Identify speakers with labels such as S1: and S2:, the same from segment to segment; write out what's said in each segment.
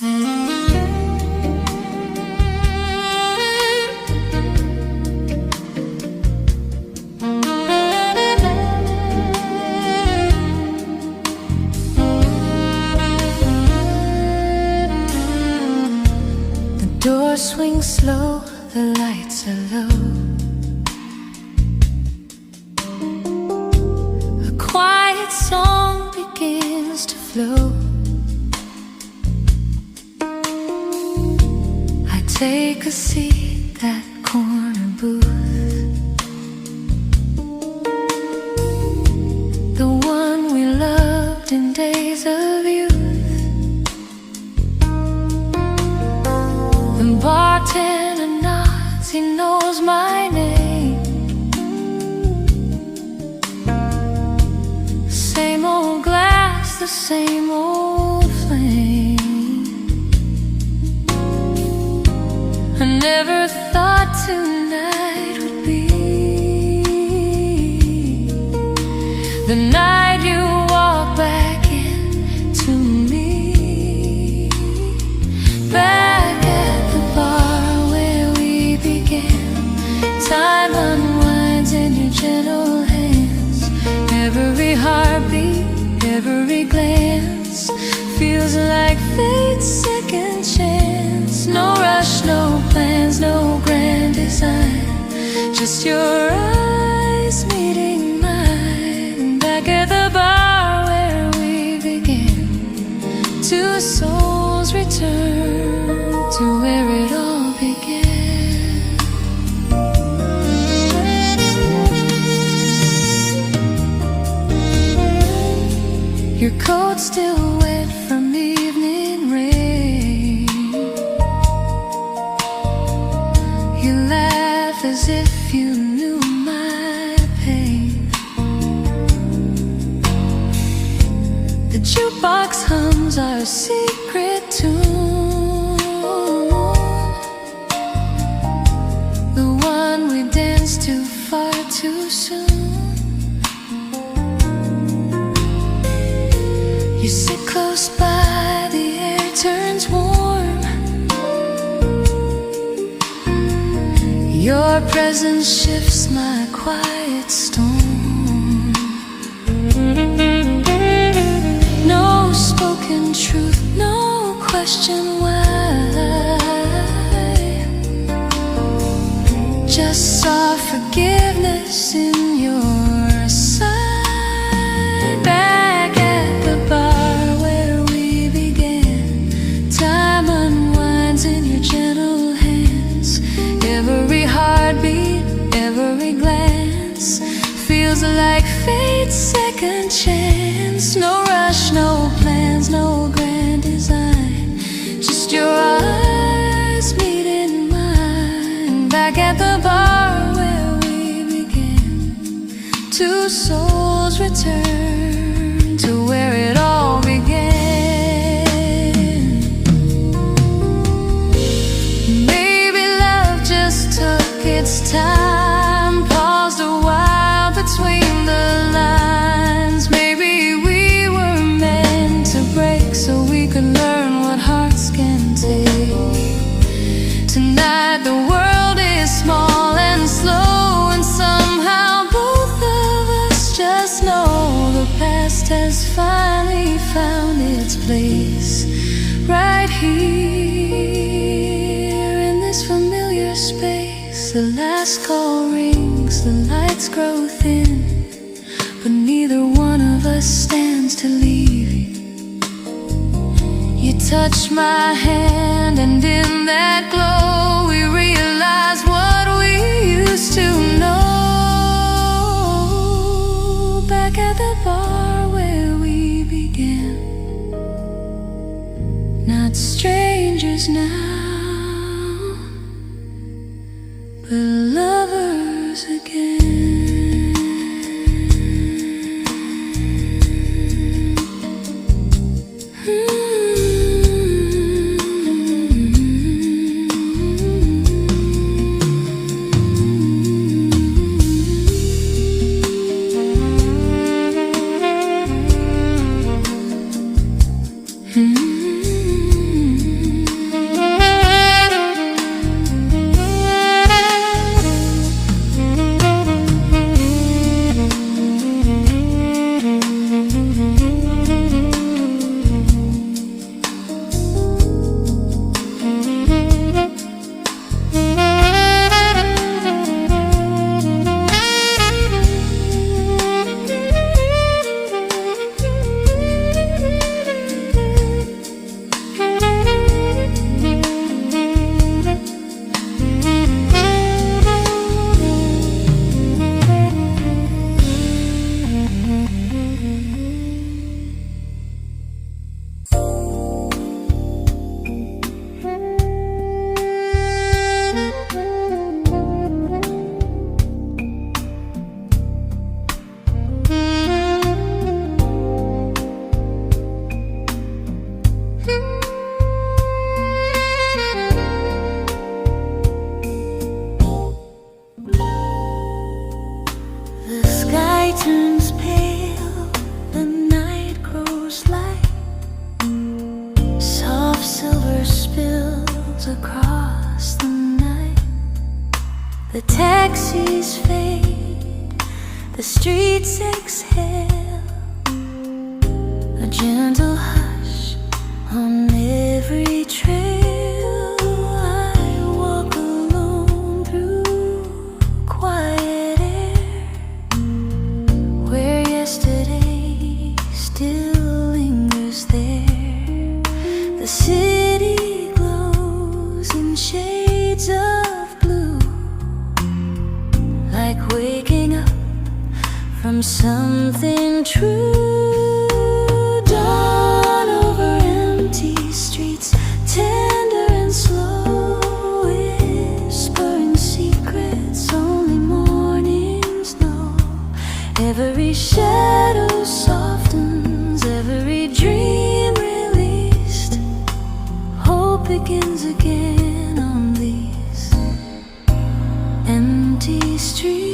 S1: Door swings slow, the lights are low. A quiet song begins to flow. I take a seat, that corner booth, the one we loved in days of youth. The bartender nods, he knows my name. Same old glass, the same old flame. I never thought tonight would be the night you walk back into me. Back time unwinds in your gentle hands. Every heartbeat, every glance feels like fate's second chance. No rush, no plans, no grand design, just your eyes meeting mine. Back at the bar where we began, two souls return to where it all began. Your coat's still wet from evening rain. You laugh as if you knew my pain. The jukebox hums our secret tune, the one we danced to far too soon. You sit close by, the air turns warm. Your presence shifts my quiet storm. No spoken truth, no question why, just saw forgiveness in your sight. Back at the bar where we began, time unwinds in your gentle hands. Every heartbeat, every glance feels like fate's second chance. No rush, no plans, no grand design, just your eyes meeting mine. Back at the bar where we began, two souls return to where it all began. Maybe love just took its time, paused a while between the lines. Maybe we were meant to break so we could learn what hearts can take. Tonight the world is small and slow, and somehow both of us just know the past has finally found its place right here in this familiar space. The last call rings, the lights grow thin, but neither one of us stands to leave you. You touch my hand, and in that glow we realize what we used to know. Back at the bar where we began, not strangers now, but lovers again. clouds across the night. The taxis fade, the streets exhale, a gentle hush on every trail. I walk alone through quiet air, where yesterday still lingers there. The city glows in shades of blue, like waking up from something true. Dawn over empty streets, tender and slow, whispering secrets only mornings know. Every shadow softens, every dream released. Hope begins again on these empty streets.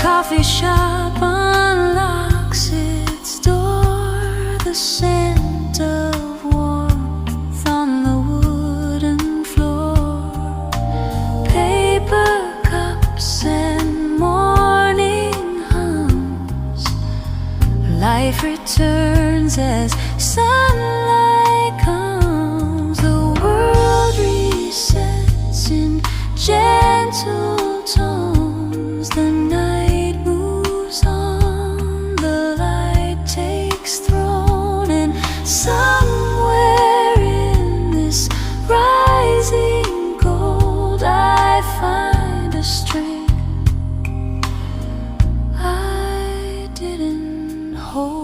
S1: Coffee shop unlocks its door, the scent of warmth on the wooden floor, paper cups and morning hums. Life returns as sunlight comes. The world resets in gentle tones. The night moves on, the light takes throne, and somewhere in this rising gold I find a string I didn't hold.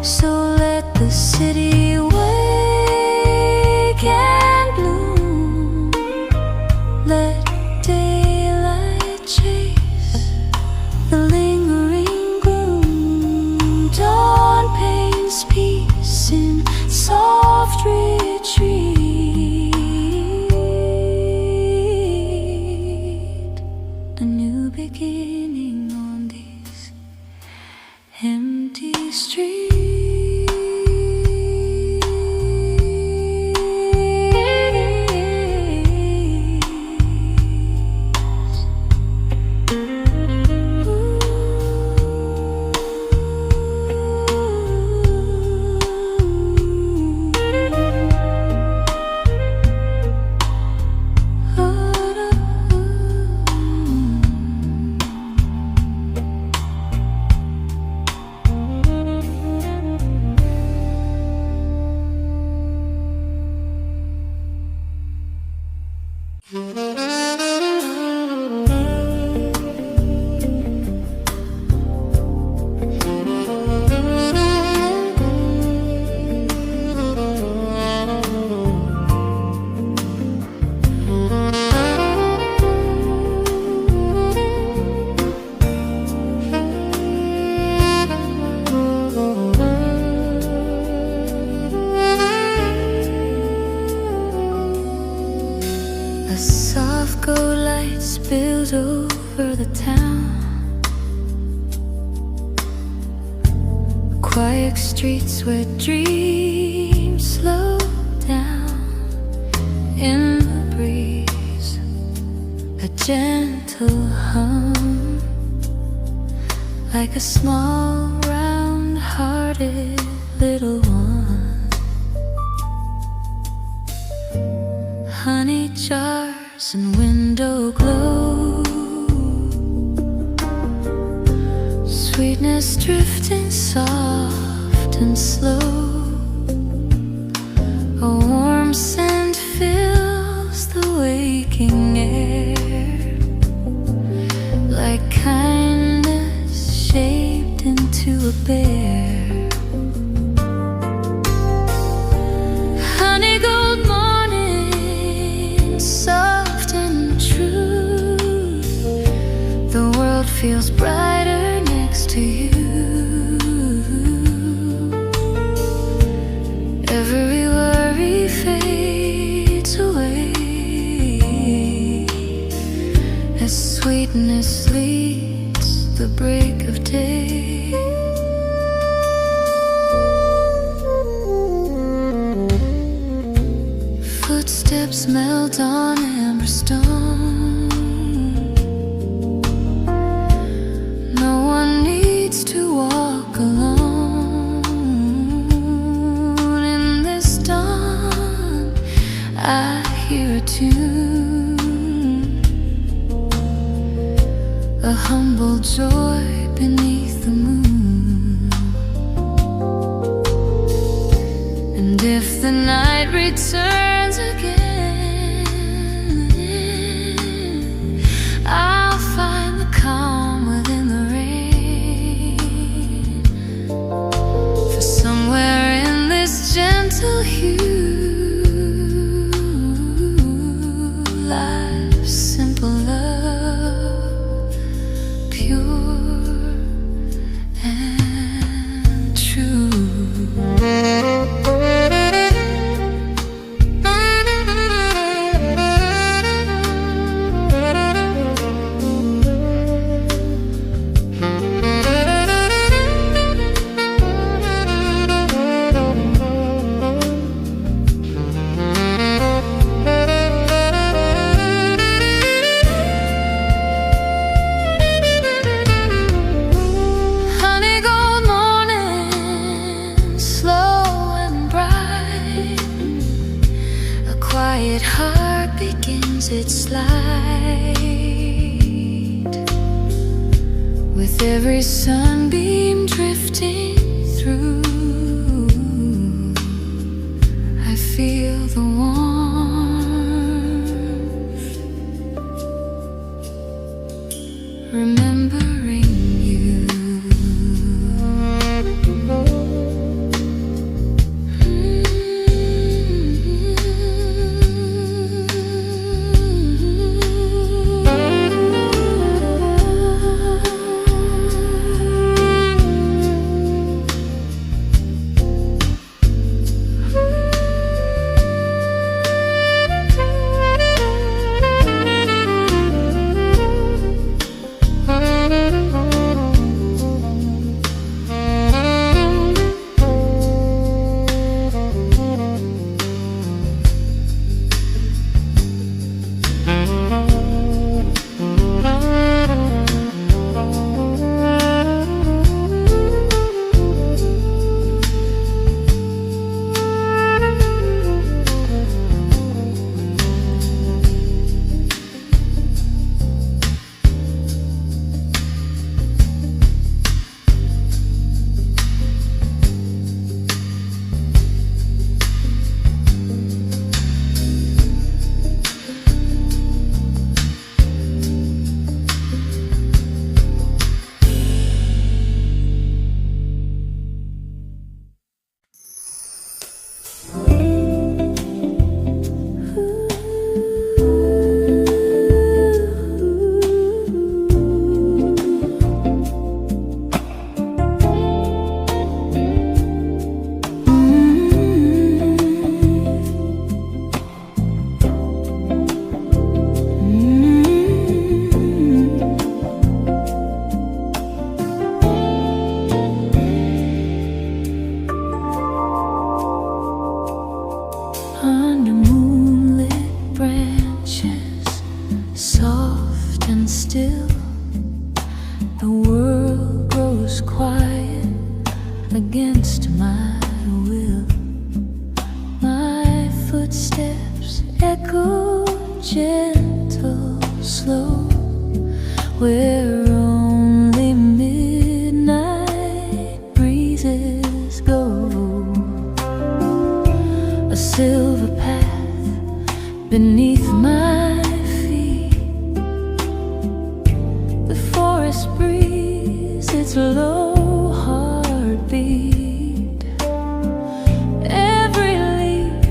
S1: So let the city wake and bloom. Let daylight chase the lingering gloom. Dawn paints peace in soft retreat. A new beginning on these empty streets. A soft gold light spills over the town. Quiet streets where dreams slow down. In the breeze, a gentle hum, like a small round-hearted little one. Honey jars and window glow, sweetness drifting soft and slow. A warm scent fills the waking air, like kindness shaped into a bear. Darkness leads the break of day. Footsteps melt on amber stone. No one needs to walk alone. In this dawn, I hear a tune, a humble joy beneath the moon. And if the night returns again, I'll find the calm within the rain. For somewhere in this gentle hue lies simple love, pure and true. Quiet heart begins its slide. With every sunbeam drifting through, I feel the warmth, remembering you. Under moonlit branches, soft and still, the world grows quiet against my will. My footsteps echo gentle, slow, where only midnight breezes go. A silver path beneath my feet, the forest breeze, its low heartbeat. Every leaf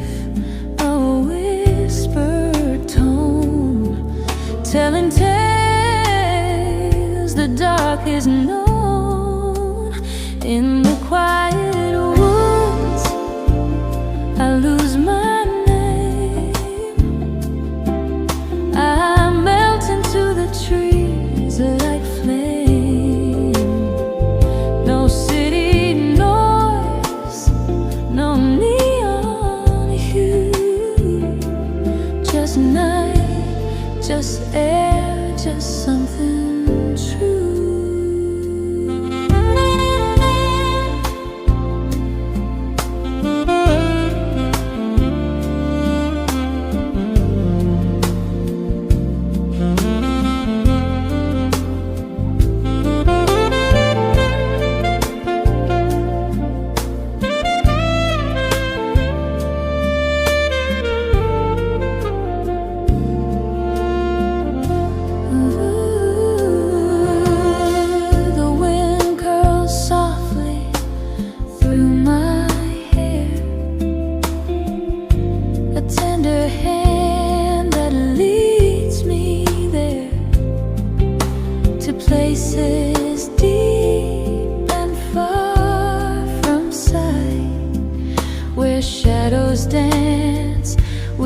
S1: a whispered tone, telling tales the dark is known. In the quiet woods I lose my name. I melt into the trees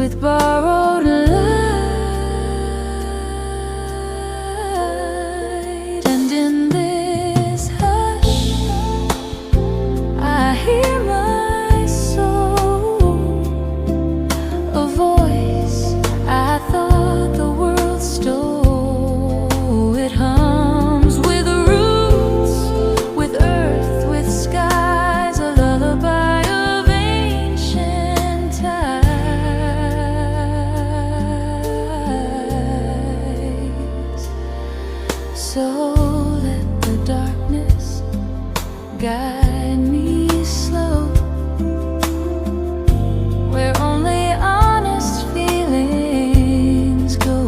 S1: with borrowed light, and in this hush I hear my soul, a voice I thought the world stole. It hums with roots, with earth, with skies, a lullaby of ancient tides. So let the darkness guide me slow, where only honest feelings go.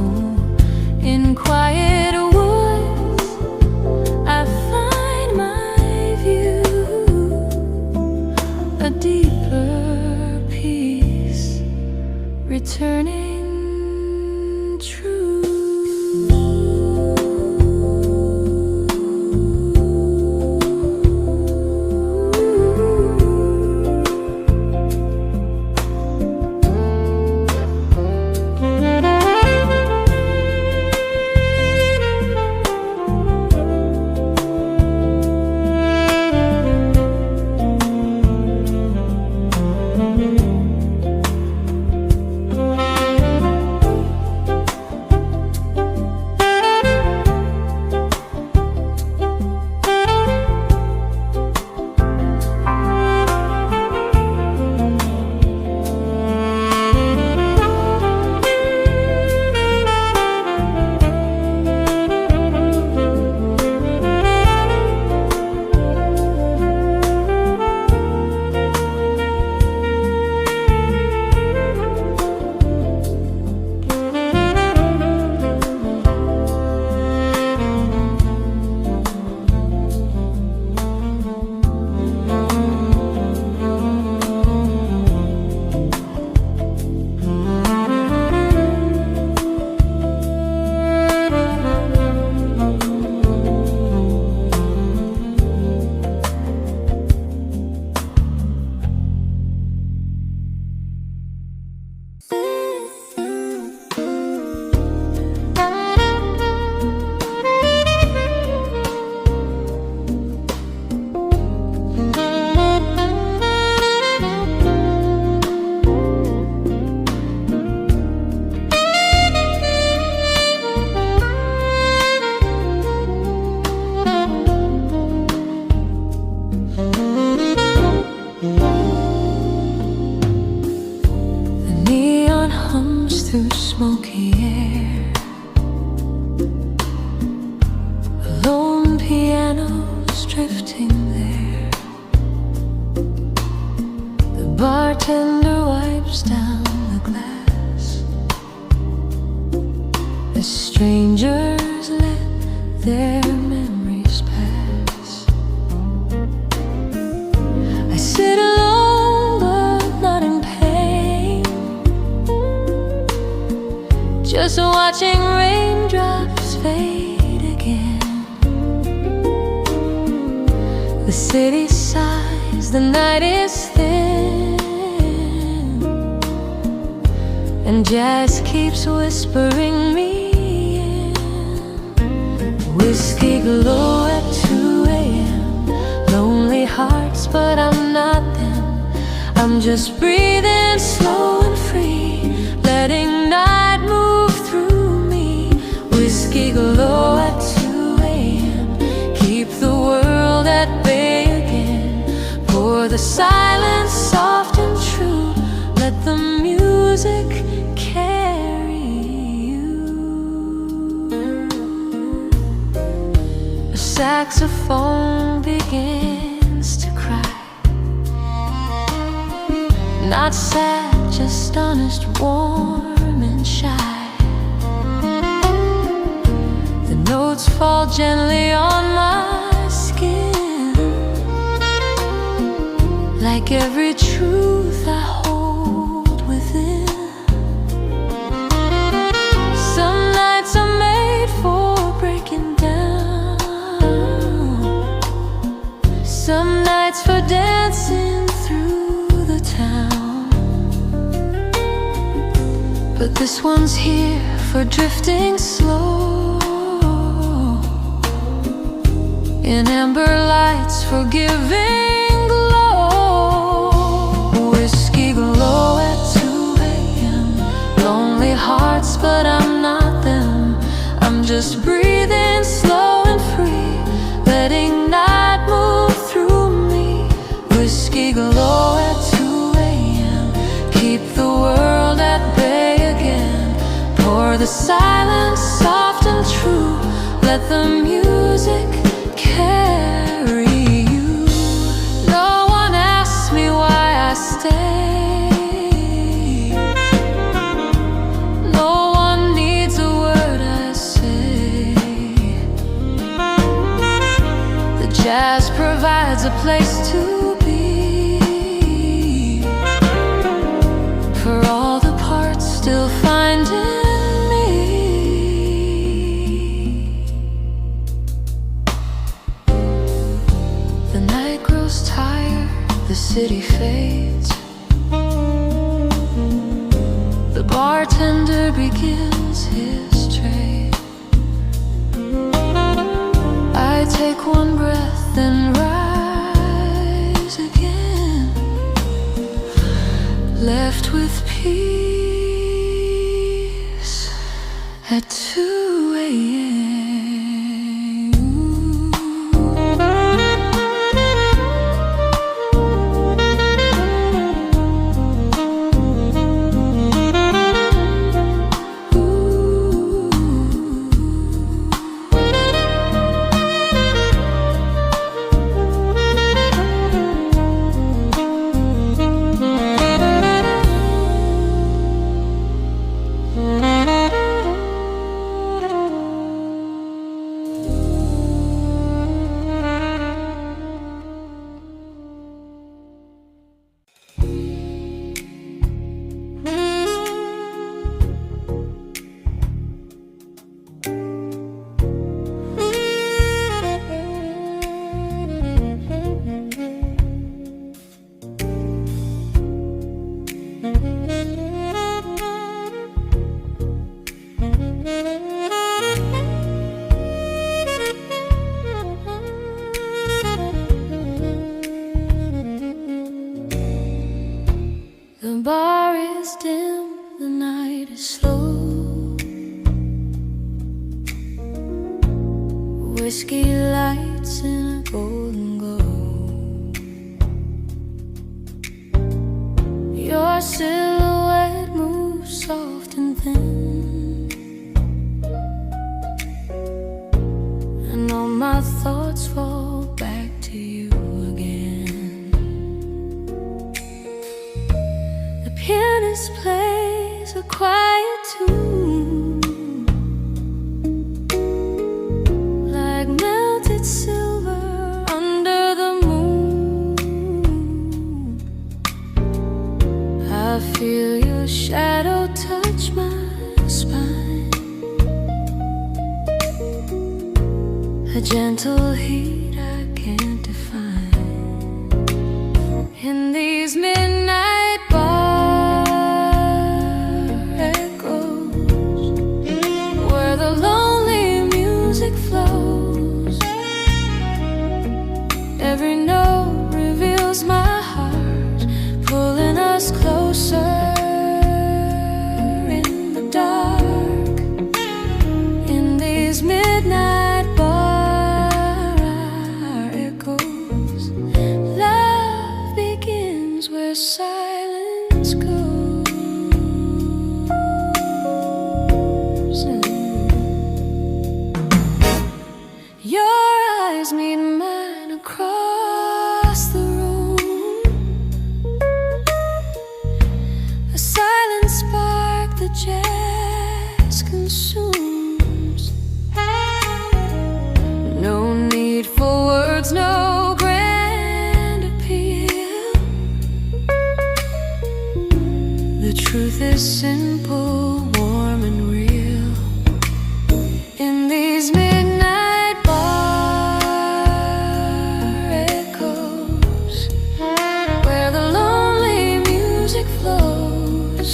S1: In quiet woods I find my view, a deeper peace returning true. Through smoky air, lone pianos drifting there. The bartender wipes down the glass as strangers let their memories pass. I sit alone but not in pain, just watching raindrops fade again. The city sighs, the night is thin, and jazz keeps whispering me in. Whiskey glow at 2 a.m. Lonely hearts, but I'm not them. I'm just breathing slow and free, letting night move through me. Whiskey glow at 2 a.m. Keep the world at bay again. Pour the silence soft and true. Let the music carry you. A saxophone begins to cry, not sad, just honest, warm and shy. The notes fall gently on my skin, like every truth I hold within. Some nights are made for breaking down, some nights for dancing through the town. This one's here for drifting slow in amber lights, forgiving glow. Whiskey glow at 2 a.m. Lonely hearts, but I'm not them. I'm just breathing slow and free, letting night move through me. Whiskey glow at 2 a.m. Keep the world at bay again. Pour the silence soft and true. Let the music carry you. No one asks me why I stay. No one needs a word I say. The jazz provides a place to be for all the parts still finding. The city fades. The bartender begins his trade. I take one breath, then rise again, left with peace at 2 a.m. The bar is dim, the night is slow. Whiskey lights in a golden glow. Your silhouette moves soft and thin, and all my thoughts fall back to you again. The pianist plays a quiet tune, like melted silver under the moon. I feel your shadow touch my spine, a gentle heat I can't define. In these midnight bar echoes, where the lonely music flows, every note reveals my heart, pulling us closer in the dark. In these midnight bar echoes, love begins where silence goes. Your eyes meet mine across the room, a silent spark the jazz consumes. No need for words, no grand appeal. The truth is simple, warm and real. In these midnight bar echoes, where the lonely music flows,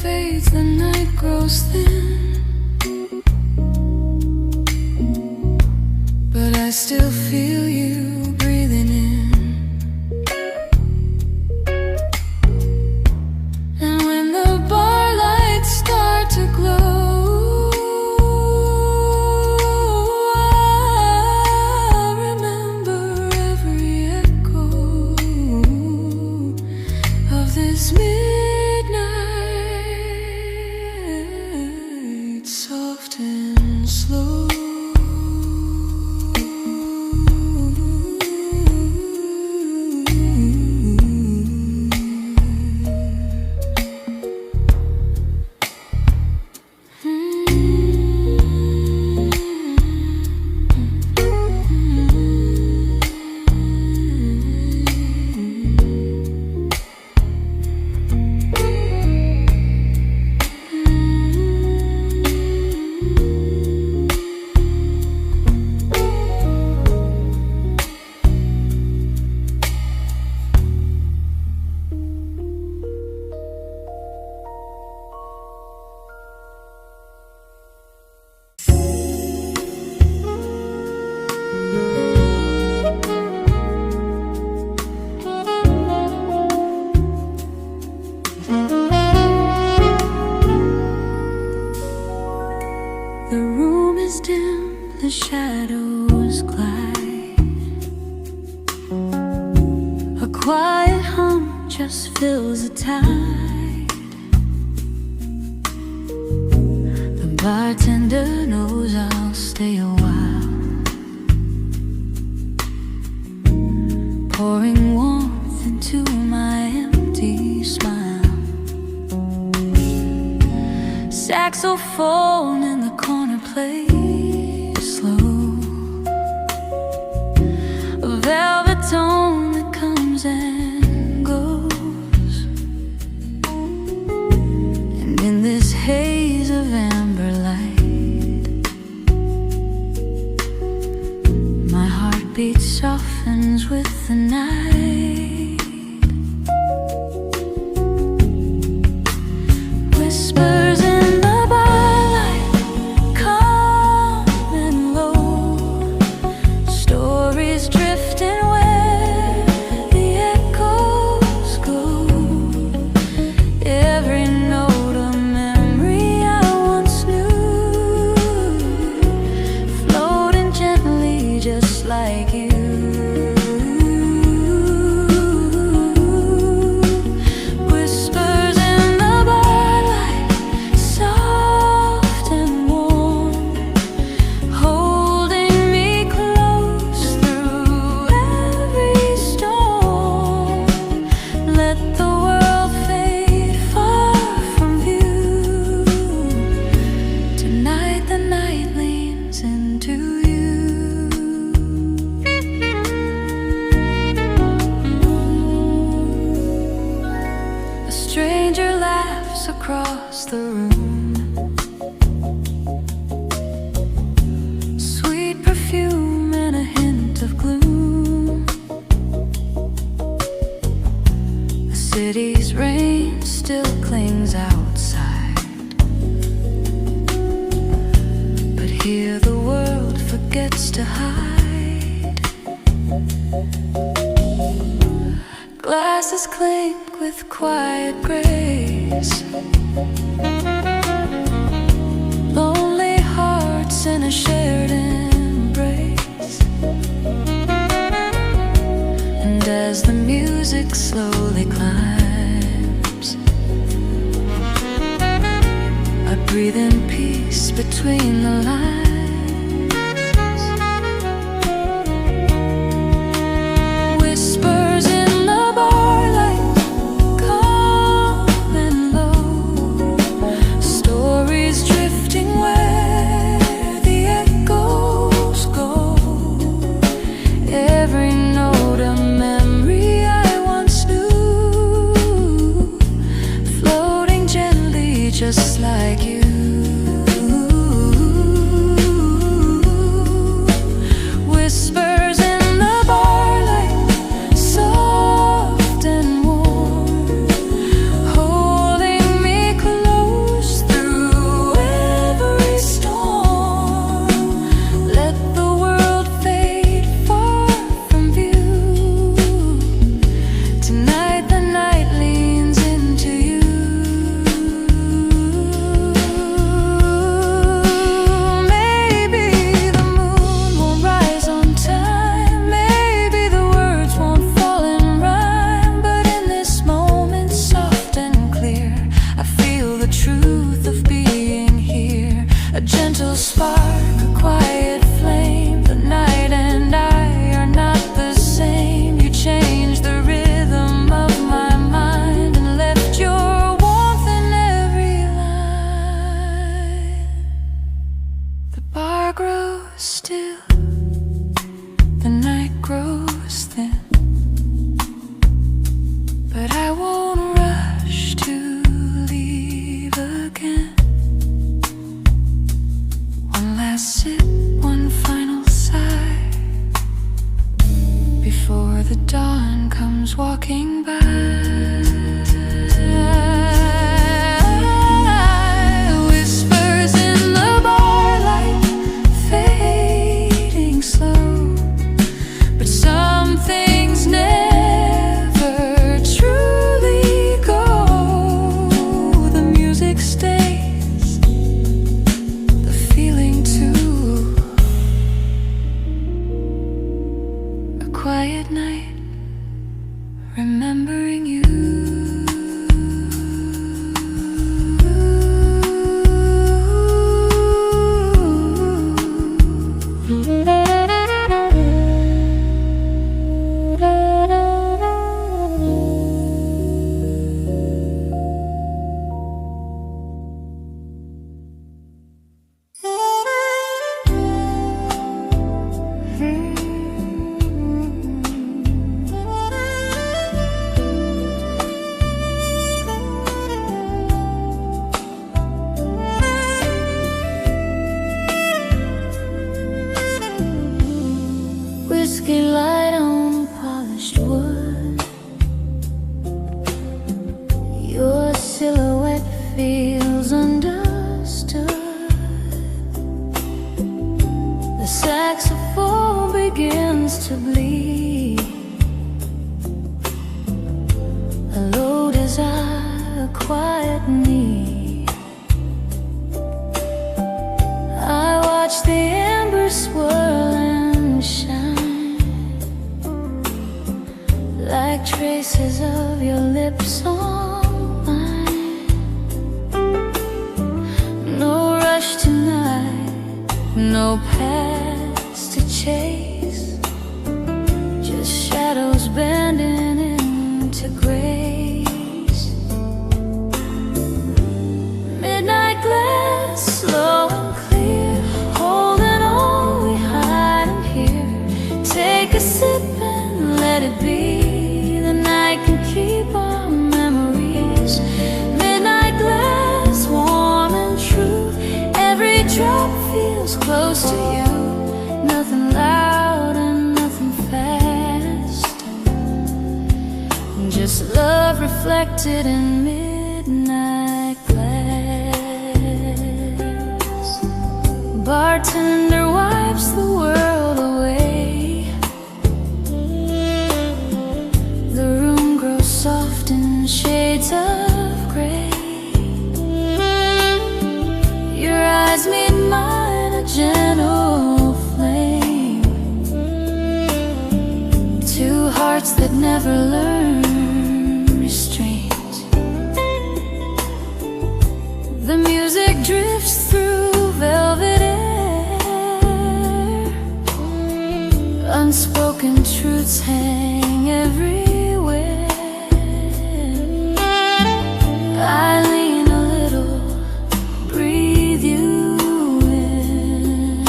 S1: fades, the night grows thin, but I still feel you breathing in. And when the bar lights start to glow, I remember every echo of this midnight, soft and slow. The room is dim, the shadows glide. A quiet hum just fills the tide. The bartender knows I'll stay a while, pouring warmth into my empty smile. Saxophone in the corner plays slow, a velvet tone that comes and goes. And in this haze of amber light, my heartbeat softens with the night. Whispers in the barlight, calm and low, stories drifting where the echoes go. Every note a memory I once knew, floating gently just like you. Stranger laughs across the room, sweet perfume and a hint of gloom. The city's rain still clings outside, but here the world forgets to hide. Glasses clink with quiet grace, lonely hearts in a shared embrace. And as the music slowly climbs, I breathe in peace between the lines. Just like you. Whispers in the barlight, soft and warm, holding me close. a gentle spark, a quiet flame. The night and I are not the same. You changed the rhythm of my mind and left your warmth in every line. The bar grows still, the night grows thin, but I won't rush to leave again. One last sip, one final sigh, before the dawn comes walking by. Whispers in the bar light, fading slow, but some things never truly go. The music stays, the feeling too. A quiet night, remembering you. Whiskey light on polished wood, your silhouette feels understood. The saxophone begins to bleed, a low desire, a quiet need. I watch the embers swirl and shine, like traces of your lips on mine. No rush tonight, no past to chase, just shadows bending into grace. Midnight glass, slow and clear, holding all we hide and hear. Take a sip and let it be. The night can keep our memories. Midnight glass, warm and true. Every drop feels close to you. Nothing loud and nothing fast, just love reflected in midnight glass. Bartender wipes the world away. The room grows soft in shades of gray. Your eyes meet mine, a gentle flame. Two hearts that never learn restraint. The music drifts through velvet air. Unspoken truths hang everywhere. I lean a little, breathe you in.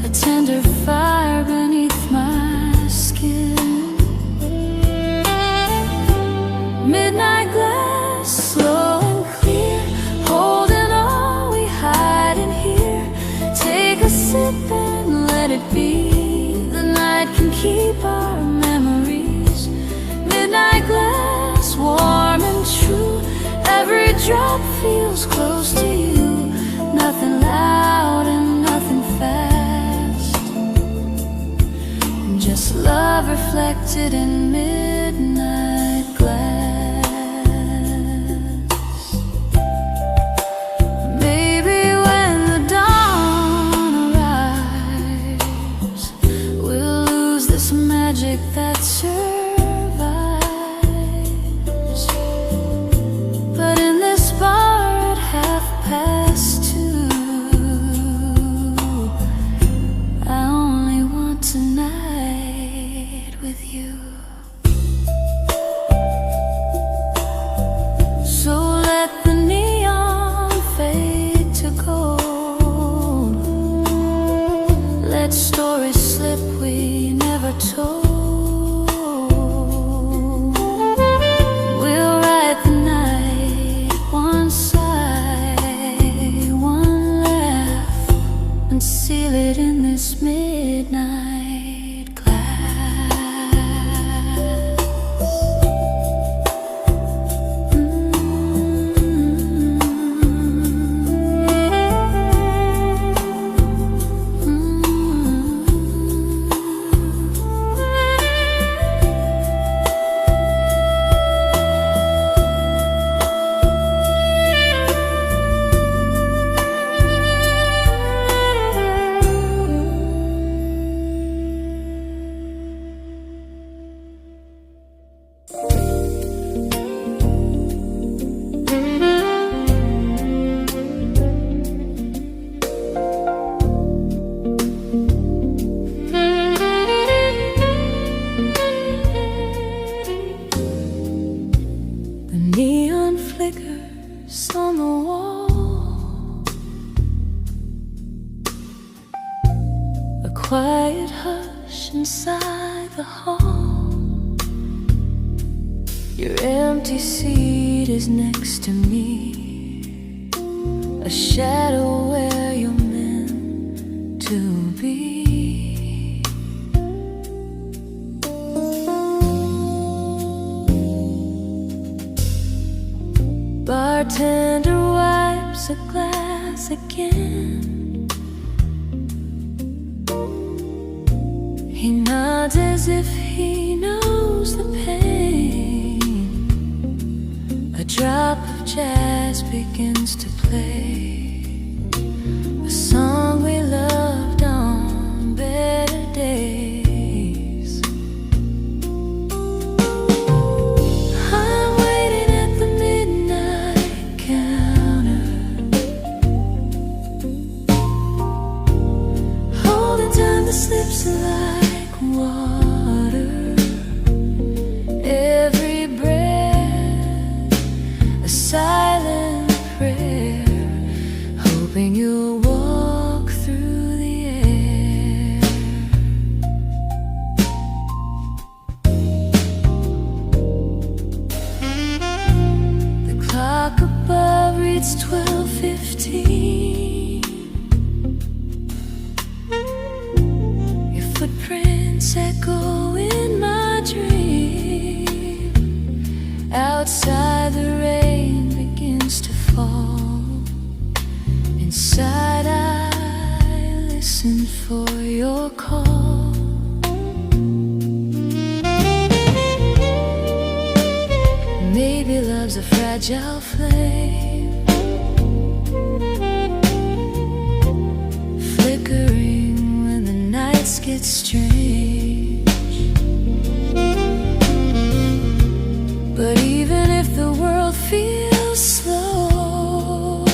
S1: A tender fire beneath my skin. Midnight glass, slow and clear, holding all we hide in here. Take a sip and let it be. The night can keep our memories. Midnight glass, warm and true. Every drop feels close to you. Nothing loud and nothing fast, just love reflected in midnight glass. Baby, when the dawn arrives, we'll lose this magic that survives. But in this bar at 2:30, the wall, a quiet hush inside the hall. Your empty seat is next to me, a shadow where you're meant to be. Bartender wipes a glass again. He nods as if he knows the pain. A drop of jazz begins to play, a song we loved on better days. I'm waiting at the midnight counter, holding time that slips like water. Every breath a silent prayer, hoping you'll walk through the air. The clock above reads 12:15. Your footprints echo in my dream. Outside the rain begins to fall. Inside I listen for your call. Maybe love's a fragile flame, flickering when the nights get strange. But even if the world feels slow,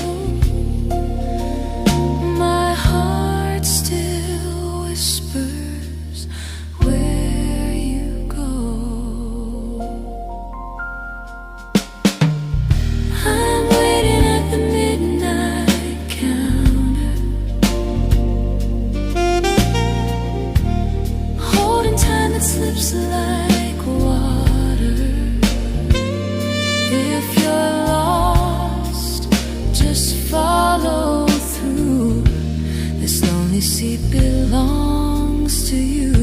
S1: my heart still whispers where you go. I'm waiting at the midnight counter, holding time that slips like water. If you're lost, just follow through. This lonely seat belongs to you.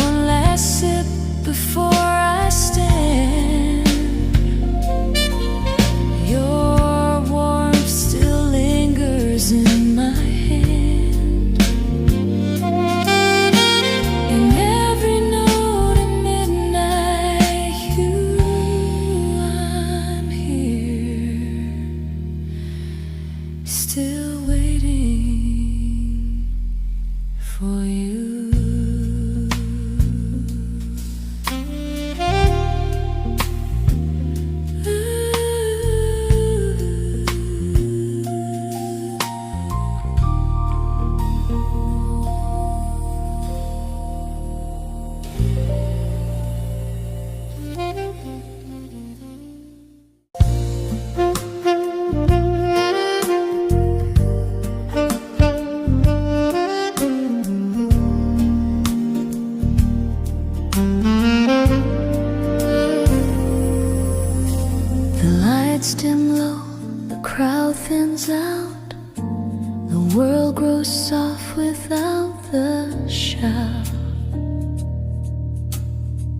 S1: One last sip before I stand. Your warmth still lingers in my hand. In every note at midnight hue, I'm here, still waiting for you. The lights dim low, the crowd thins out. The world grows soft without the shout.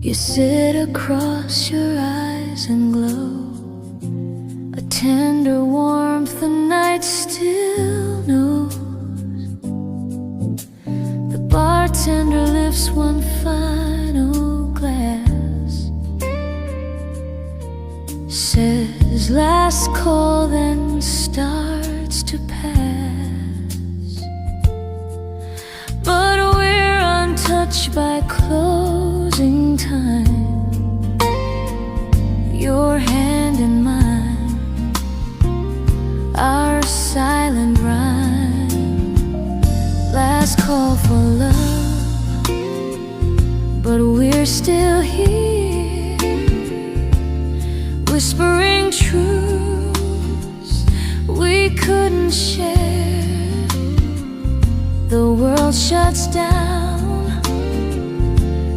S1: You sit across your eyes and glow, a tender warmth the night still knows. The bartender lifts one final glass, says last call, then starts to pass. But we're untouched by closing time. Your hand in mine, our silent rhyme. Last call for love, but we're still here. whispering truths we couldn't share. The world shuts down,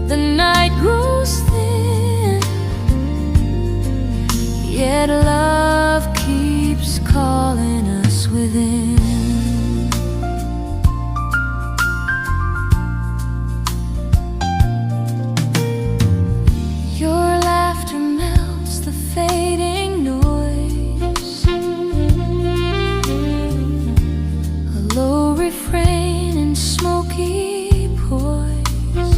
S1: the night grows thin, yet love keeps calling us within. Your laughter melts the fading noise, a low refrain in smoky poise.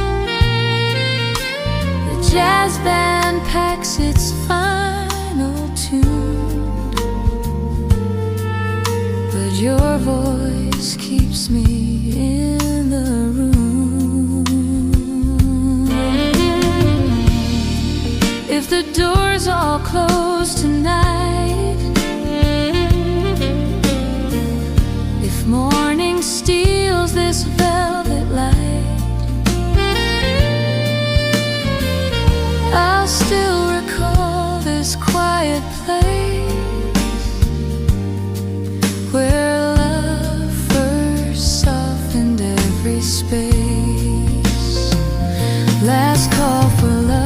S1: The jazz band packs its final tune, but your voice keeps me in the room. If the doors all close tonight, if morning steals this velvet light, I'll still recall this quiet place where love first softened every space. Last call for love,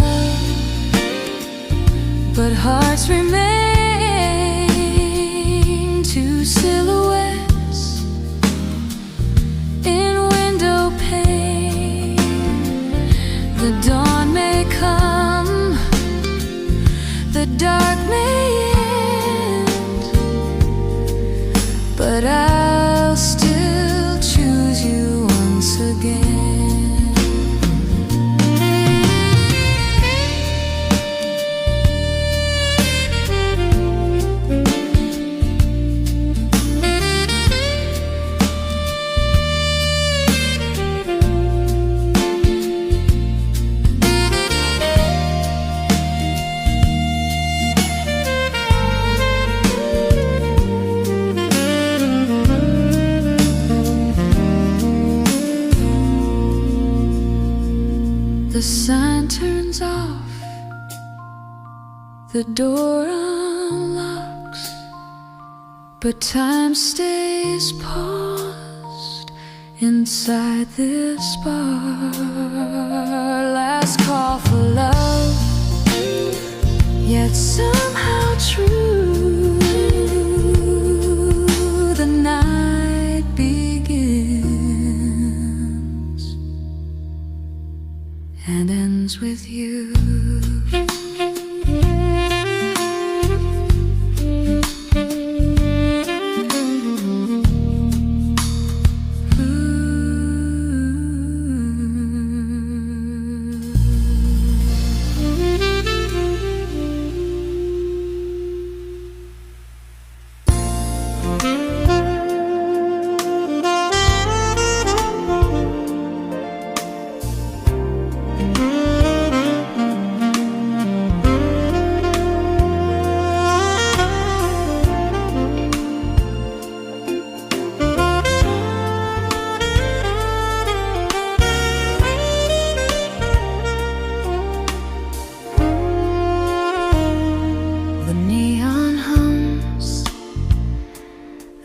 S1: but hearts remain two silhouettes in window pane. The dawn may come, the dark may end, but I'll still choose you once again. The sign turns off, the door unlocks, but time stays paused inside this bar. Last call for love, yet somehow true. The night begins and ends with you.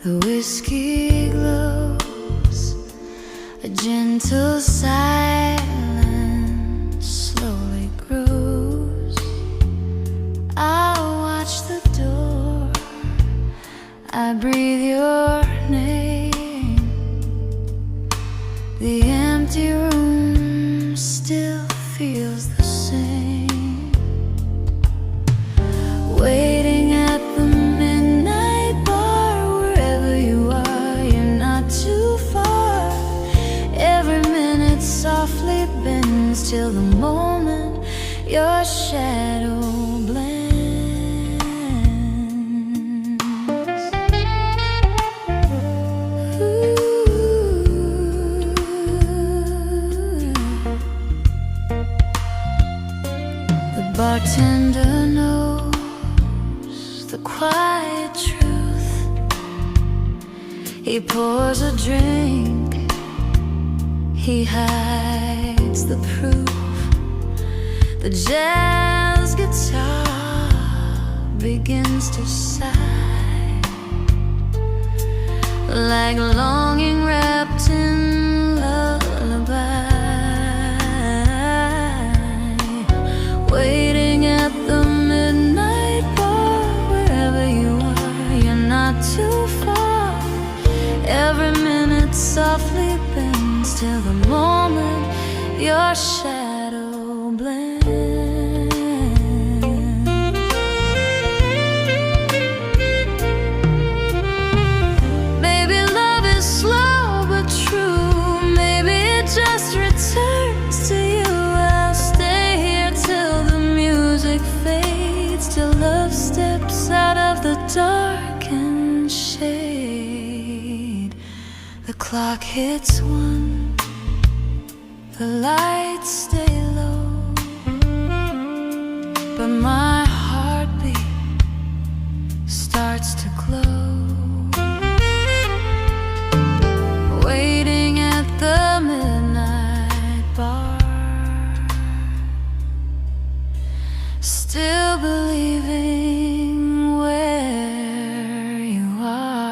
S1: The whiskey glows, a gentle silence slowly grows. I watch the door, I breathe your name. The empty room still feels the same. Waiting at the midnight bar, wherever you are, you're not too far. Every minute softly bends till the moment your shadow blends. The bartender knows the quiet truth. He pours a drink, he hides the proof. The jazz guitar past her side, like longing wrapped in lullaby, waiting at the midnight bar. Wherever you are, you're not too far. Every minute softly bends till the moment your shadow blends. Maybe love is slow but true. Maybe it just returns to you. I'll stay here till the music fades, till love steps out of the darkened shade. The clock hits 1, the lights stay low, but my heartbeat starts to glow. Waiting at the midnight bar, still believing where you are.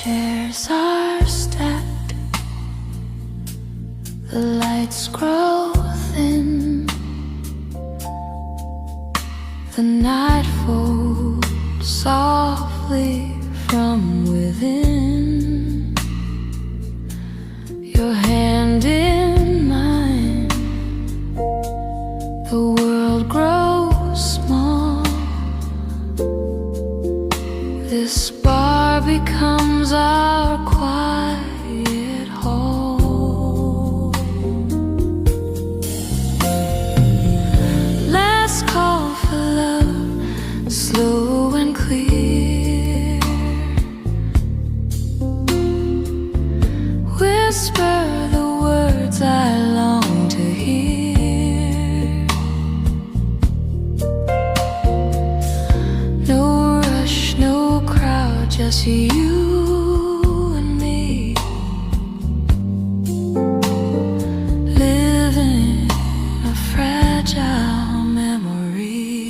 S1: Chairs are stacked, the lights grow thin, the night folds softly from within. Your hand in mine, the world grows small. This bar becomes our quiet hall. Last call for love, slow and clear. Whisper the words I long to hear. No rush, no crowd, just you and me, living a fragile memory.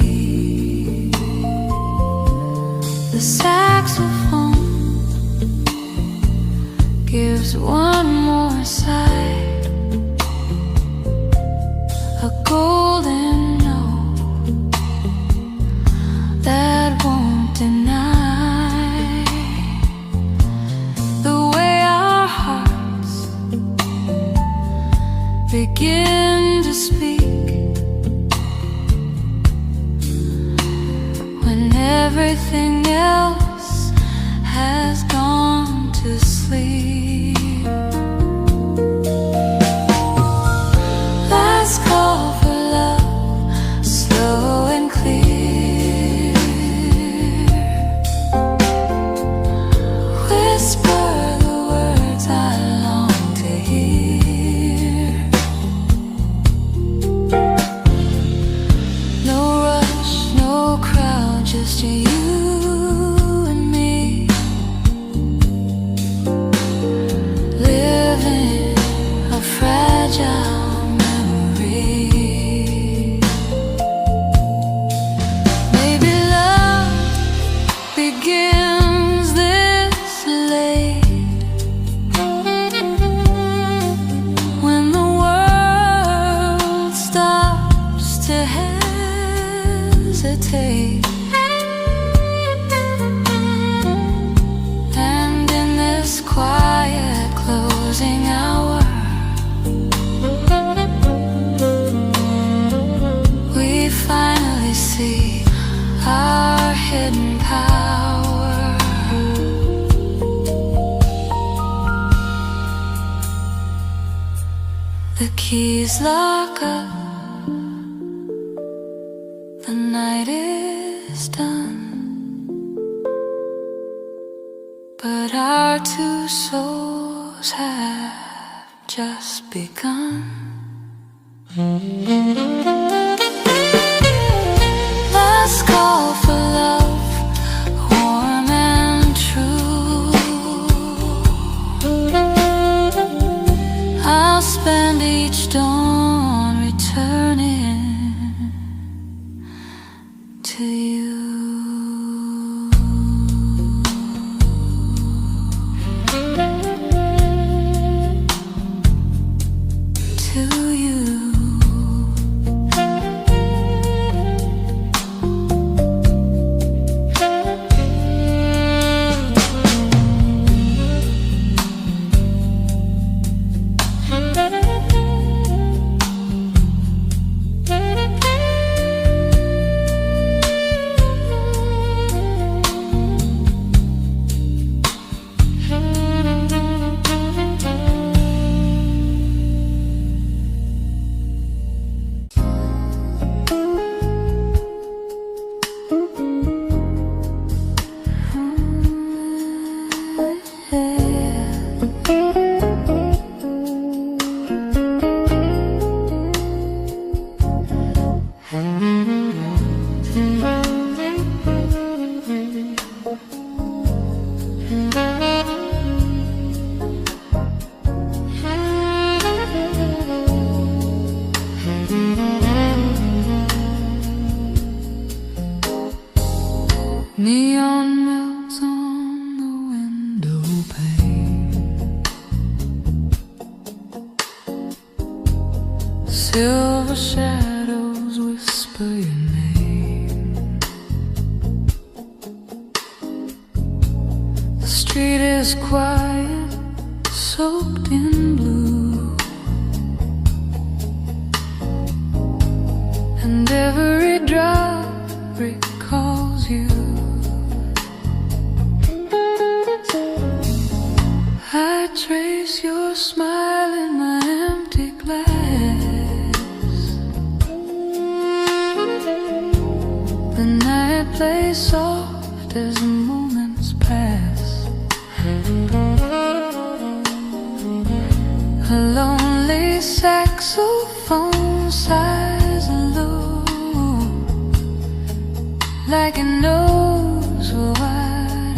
S1: The saxophone gives one more side, a golden note that won't deny the way our hearts begin to speak when everything else has gone to sleep. Last call for love, slow and clear. Whisper the words I long to hear. No rush, no crowd, just you and me, living keys lock up, the night is done, but our two souls have just begun. Last call for love, warm and true. I'll spend each dawn returning to you. To you. Neon melts on the window pane, silver shadows whisper your name. The street is quiet, soaked in blue, and every drop recalls you. I trace your smile in my empty glass. The night plays soft as the moments pass. A lonely saxophone sighs low, like it knows what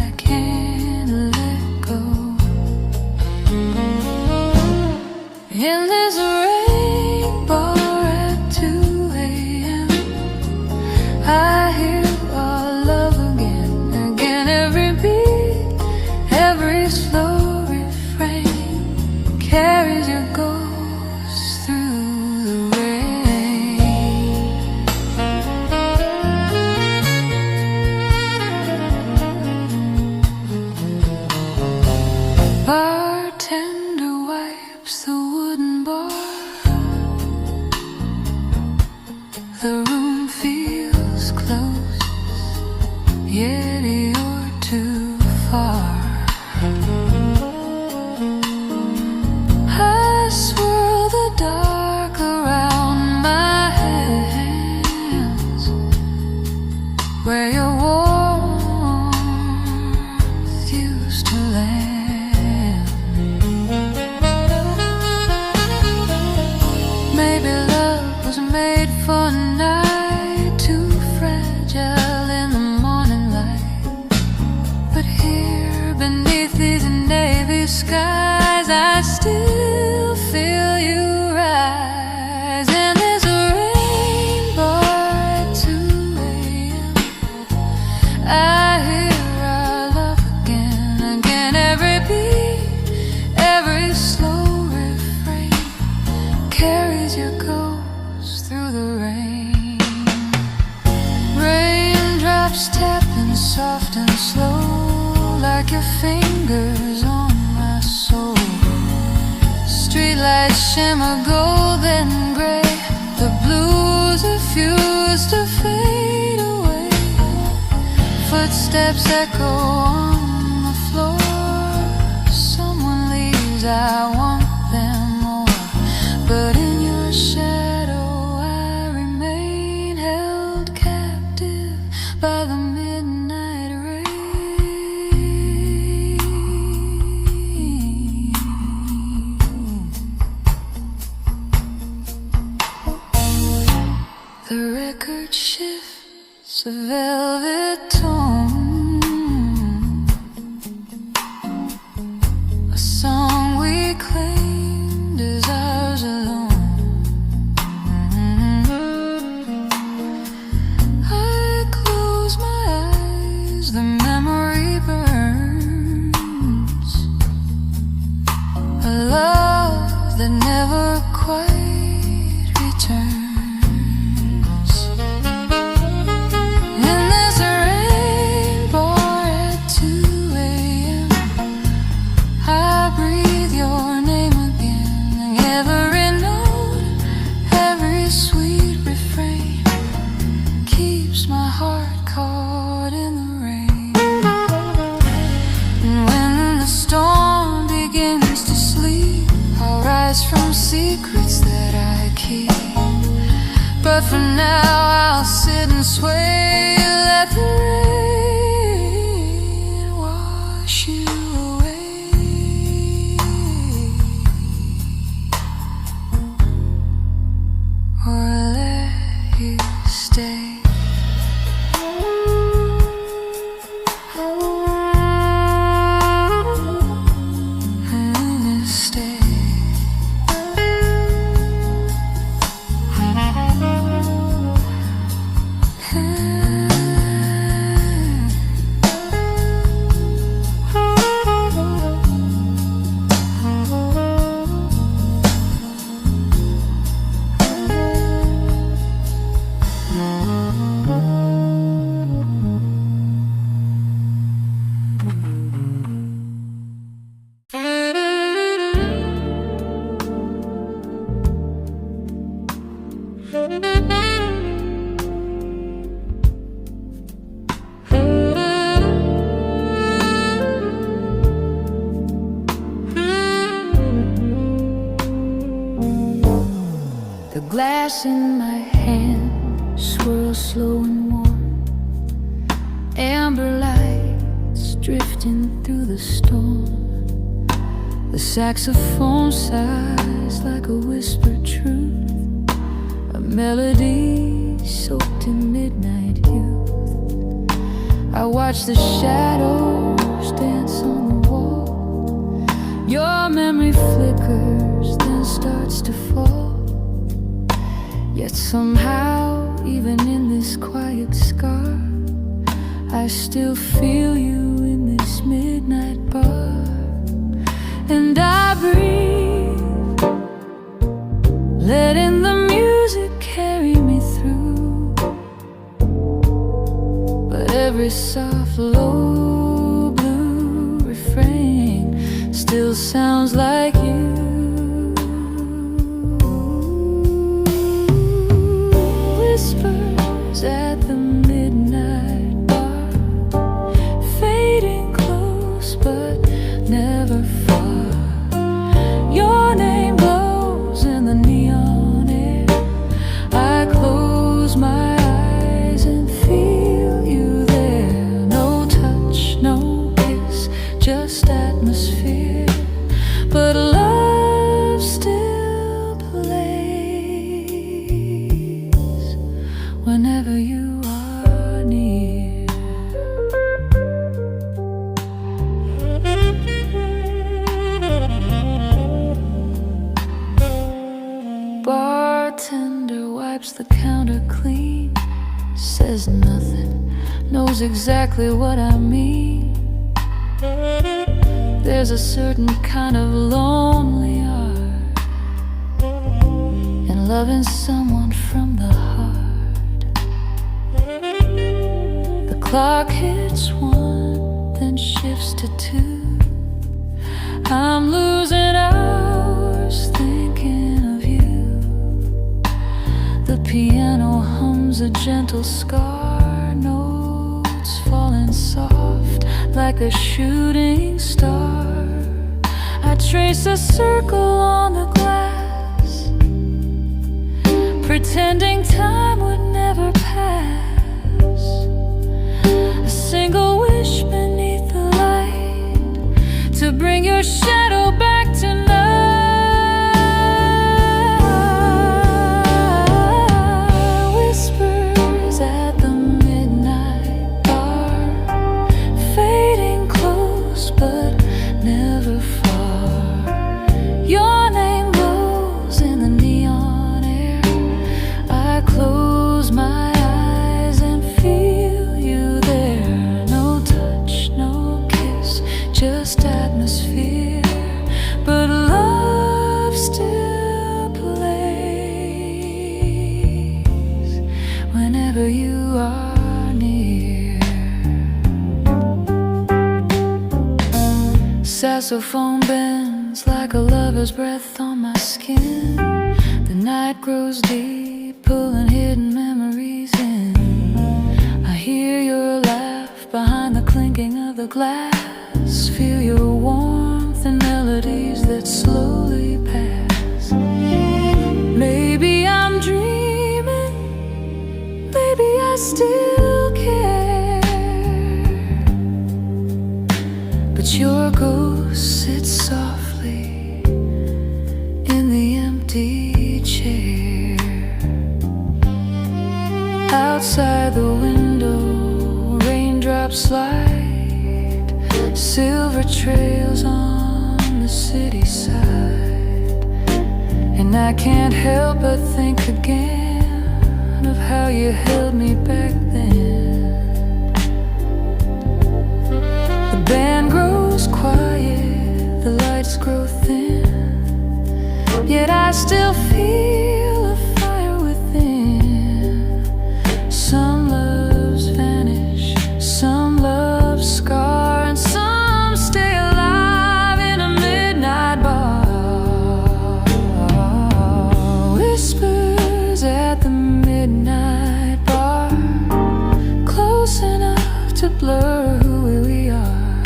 S1: I can't let go. In this rain bar at 2 a.m., I hear our love again, again. Every beat, every slow refrain carries your ghost through the rain. Bartender wipes the wooden bar. The room feels close, yet you're too far. I swirl the dark around my hands, where your warmth used to land. Maybe love was made for a night, too fragile in the morning light. But here beneath these navy skies, I still feel you rise. And there's a rainbow at 2 a.m. I hear our love again, again. Every beat, every slow refrain carries your ghost through the rain. Raindrops tapping soft and slow, like your fingers on my soul. Streetlights shimmer golden gray, the blues refuse to fade away. Footsteps echo on the floor. Someone leaves, I want them more, but in your the memory burns, a love that never quite returns. And there's a rain bar at 2 a.m. I breathe your name again. Every note, every sweet refrain keeps my heart caught in the rain. And when the storm begins to sleep, I'll rise from secrets that I keep. But for now I'll sit and sway, let the rain wash you away, or let you stay.
S2: The glass in my hand swirls slow and warm, amber lights drifting through the storm. The saxophone sighs like a whispered truth, a melody soaked in midnight youth. I watch the shadows dance on the wall. Your memory flickers, then starts to fall. Yet somehow, even in this quiet scar, I still feel you in this midnight bar. And I breathe, letting the music carry me through. But every soft, low blue refrain still sounds like you. Whispers at the midnight bar, fading close but never far. Your name glows in the neon air. I close my eyes and feel you there. No touch, no kiss, just atmosphere. But love still plays whenever you are near. Bartender wipes the counter clean, says nothing, knows exactly what I mean. There's a certain kind of lonely art in loving someone from the heart. The clock hits 1, then shifts to 2. I'm losing hours thinking of you. The piano hums a gentle scar, notes falling soft like a shooting star. I trace a circle on the glass, pretending time would never pass. A single wish beneath the light to bring your shadow back tonight. Whispers at the midnight bar, fading close but never far. Your name glows in the neon air. I close my eyes saxophone bends like a lover's breath on my skin. The night grows deep, pulling hidden memories in. I hear your laugh behind the clinking of the glass, feel your warmth and melodies that slowly pass. Maybe I'm dreaming, maybe I still care, but your ghost sits softly in the empty chair. Outside the window, raindrops slide, silver trails on the city side, and I can't help but think again of how you held me back then. The band grows quiet, the lights grow thin, yet I still feel a fire within. Some loves vanish, some loves scar, and some stay alive in a midnight bar. Whispers at the midnight bar, close enough to blur who we are.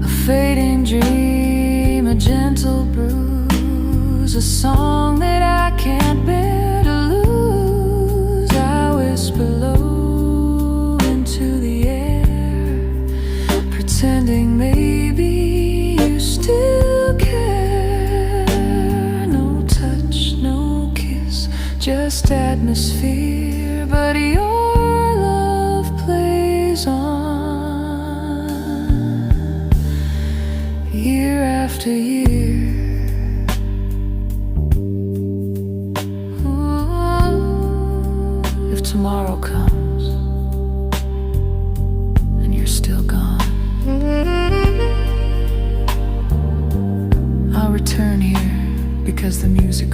S2: A fading dream, a gentle bruise, a song that I can't bear to lose. I whisper low into the air, pretending maybe you still care. No touch, no kiss, just atmosphere, but your love plays on year after year. If tomorrow comes and you're still gone, I'll return here because the music